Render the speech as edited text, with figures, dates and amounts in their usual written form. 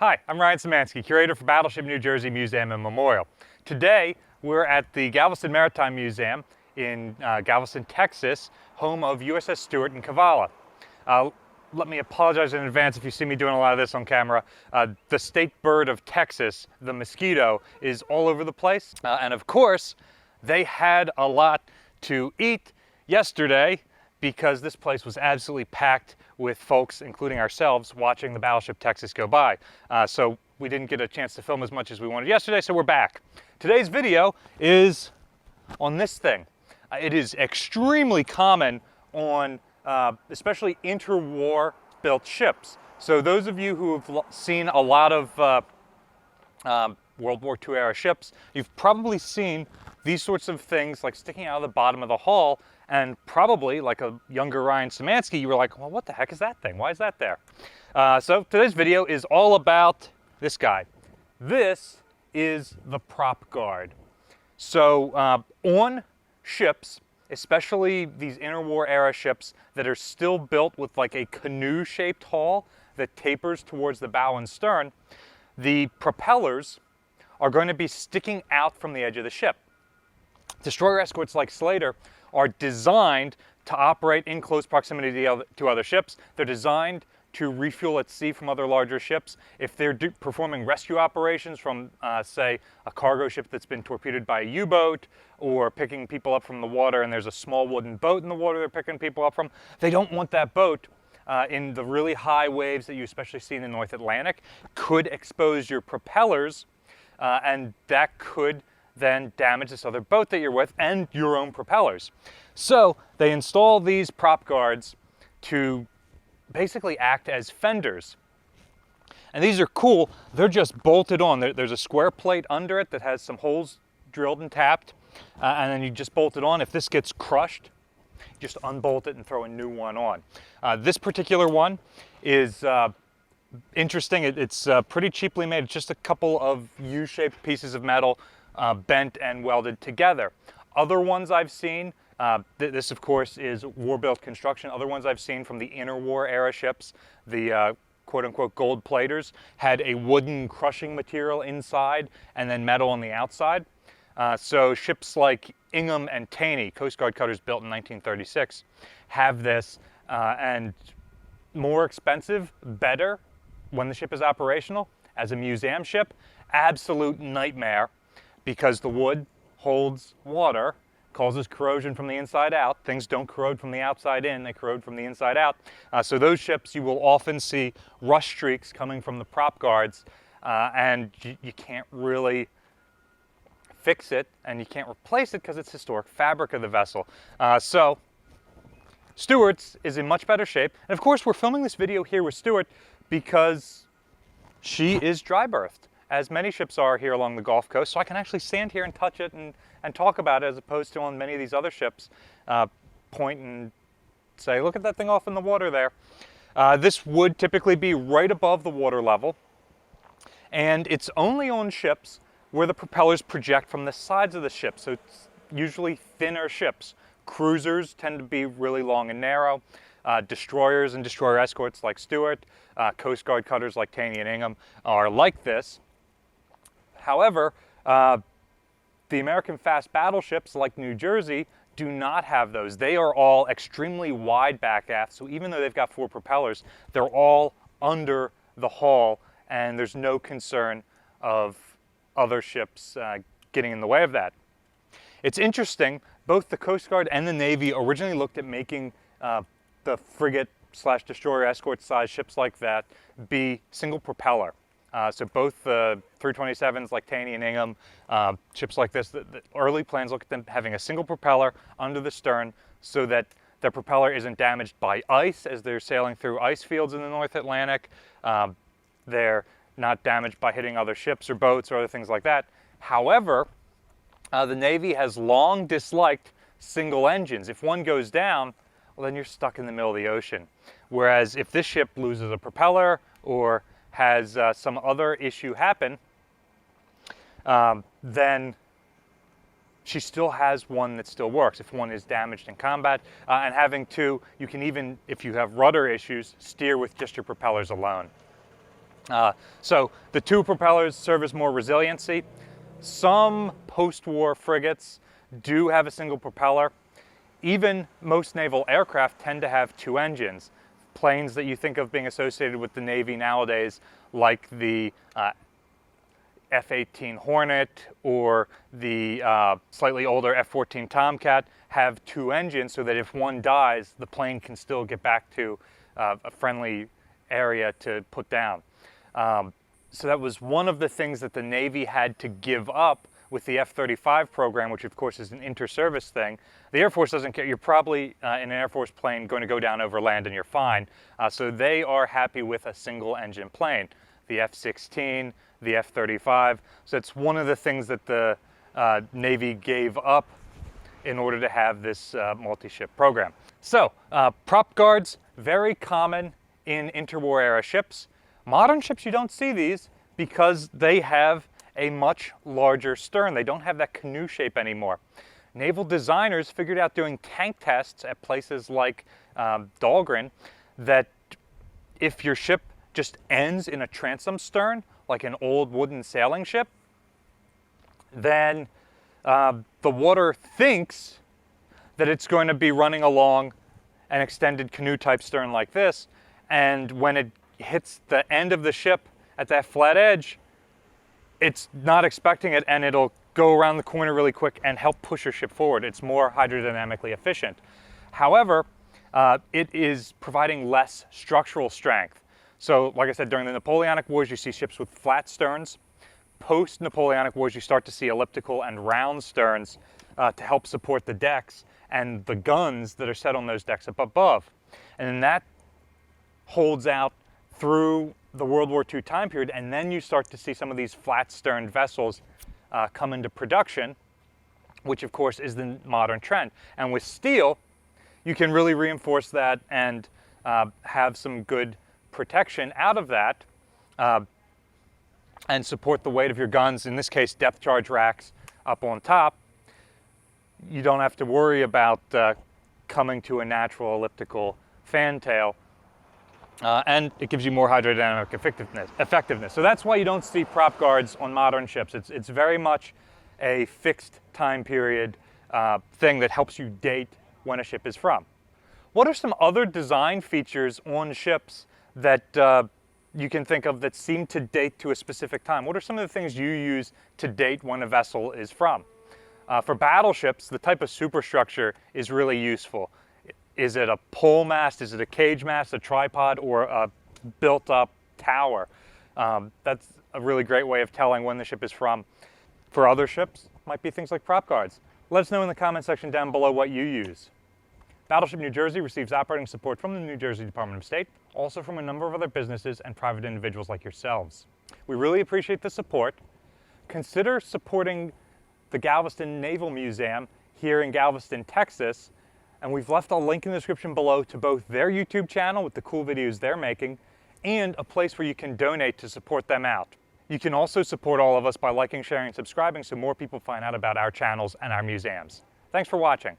Hi, I'm Ryan Szymanski, curator for Battleship New Jersey Museum and Memorial. Today, we're at the Galveston Maritime Museum in Galveston, Texas, home of USS Stewart and Cavala. Let me apologize in advance if you see me doing a lot of this on camera. The state bird of Texas, the mosquito, is all over the place. And of course, they had a lot to eat yesterday because this place was absolutely packed with folks, including ourselves, watching the Battleship Texas go by. So we didn't get a chance to film as much as we wanted yesterday, so we're back. Today's video is on this thing. It is extremely common on especially interwar built ships. So those of you who have seen a lot of World War II era ships, you've probably seen these sorts of things like sticking out of the bottom of the hull, and probably, like a younger Ryan Szymanski, you were like, well, what the heck is that thing? Why is that there? So today's video is all about this guy. This is the prop guard. So on ships, especially these interwar era ships that are still built with like a canoe-shaped hull that tapers towards the bow and stern, the propellers are going to be sticking out from the edge of the ship. Destroyer escorts like Slater are designed to operate in close proximity to other ships. They're designed to refuel at sea from other larger ships. If they're performing rescue operations from, say, a cargo ship that's been torpedoed by a U-boat, or picking people up from the water and there's a small wooden boat in the water they're picking people up from, they don't want that boat in the really high waves that you especially see in the North Atlantic. Could expose your propellers, and that could then damage this other boat that you're with and your own propellers. So they install these prop guards to basically act as fenders. And these are cool. They're just bolted on. There's a square plate under it that has some holes drilled and tapped, and then you just bolt it on. If this gets crushed, just unbolt it and throw a new one on. This particular one is interesting. It's pretty cheaply made. It's just a couple of U-shaped pieces of metal bent and welded together. Other ones I've seen, this of course is war-built construction. Other ones I've seen from the interwar era ships, the quote-unquote gold platers, had a wooden crushing material inside and then metal on the outside. So ships like Ingham and Taney, Coast Guard cutters built in 1936, have this, and more expensive, better when the ship is operational. As a museum ship, absolute nightmare, because the wood holds water, causes corrosion from the inside out. Things don't corrode from the outside in, they corrode from the inside out. So those ships, you will often see rust streaks coming from the prop guards, and you can't really fix it, and you can't replace it because it's historic fabric of the vessel. So Stewart's is in much better shape. And of course, we're filming this video here with Stewart because she is dry berthed, as many ships are here along the Gulf Coast, so I can actually stand here and touch it and talk about it, as opposed to on many of these other ships, point and say, look at that thing off in the water there. This would typically be right above the water level, and it's only on ships where the propellers project from the sides of the ship, so it's usually thinner ships. Cruisers tend to be really long and narrow. Destroyers and destroyer escorts like Stewart, Coast Guard cutters like Taney and Ingham are like this. However, the American fast battleships like New Jersey do not have those. They are all extremely wide back aft, so even though they've got 4 propellers, they're all under the hull, and there's no concern of other ships getting in the way of that. It's interesting, both the Coast Guard and the Navy originally looked at making the frigate / destroyer escort size ships like that be single propeller. So both the 327s like Taney and Ingham, ships like this, the early plans look at them having a single propeller under the stern so that their propeller isn't damaged by ice as they're sailing through ice fields in the North Atlantic. They're not damaged by hitting other ships or boats or other things like that. However, the Navy has long disliked single engines. If one goes down, well, then you're stuck in the middle of the ocean. Whereas if this ship loses a propeller or has some other issue happen, then she still has one that still works if one is damaged in combat. And having two, you can even, if you have rudder issues, steer with just your propellers alone. So the two propellers serve as more resiliency. Some post-war frigates do have a single propeller. Even most naval aircraft tend to have two engines. Planes that you think of being associated with the Navy nowadays, like the F-18 Hornet or the slightly older F-14 Tomcat, have two engines so that if one dies, the plane can still get back to a friendly area to put down. So that was one of the things that the Navy had to give up with the F-35 program, which of course is an inter-service thing. The Air Force doesn't care. You're probably in an Air Force plane going to go down over land and you're fine. So they are happy with a single engine plane, the F-16, the F-35. So it's one of the things that the Navy gave up in order to have this multi-ship program. So prop guards, very common in interwar era ships. Modern ships, you don't see these because they have a much larger stern. They don't have that canoe shape anymore. Naval designers figured out doing tank tests at places like Dahlgren that if your ship just ends in a transom stern, like an old wooden sailing ship, then the water thinks that it's going to be running along an extended canoe type stern like this, and when it hits the end of the ship at that flat edge, it's not expecting it, and it'll go around the corner really quick and help push your ship forward. It's more hydrodynamically efficient. However, it is providing less structural strength. So, like I said, during the Napoleonic Wars, you see ships with flat sterns. Post-Napoleonic Wars, you start to see elliptical and round sterns to help support the decks and the guns that are set on those decks up above. And then that holds out through the World War II time period, and then you start to see some of these flat-sterned vessels come into production, which of course is the modern trend. And with steel, you can really reinforce that and have some good protection out of that and support the weight of your guns, in this case depth charge racks up on top. You don't have to worry about coming to a natural elliptical fantail. And it gives you more hydrodynamic effectiveness. So that's why you don't see prop guards on modern ships. It's very much a fixed time period thing that helps you date when a ship is from. What are some other design features on ships that you can think of that seem to date to a specific time? What are some of the things you use to date when a vessel is from? For battleships, the type of superstructure is really useful. Is it a pole mast? Is it a cage mast, a tripod, or a built-up tower? That's a really great way of telling when the ship is from. For other ships, might be things like prop guards. Let us know in the comment section down below what you use. Battleship New Jersey receives operating support from the New Jersey Department of State, also from a number of other businesses and private individuals like yourselves. We really appreciate the support. Consider supporting the Galveston Naval Museum here in Galveston, Texas. And we've left a link in the description below to both their YouTube channel with the cool videos they're making and a place where you can donate to support them out. You can also support all of us by liking, sharing, and subscribing so more people find out about our channels and our museums. Thanks for watching.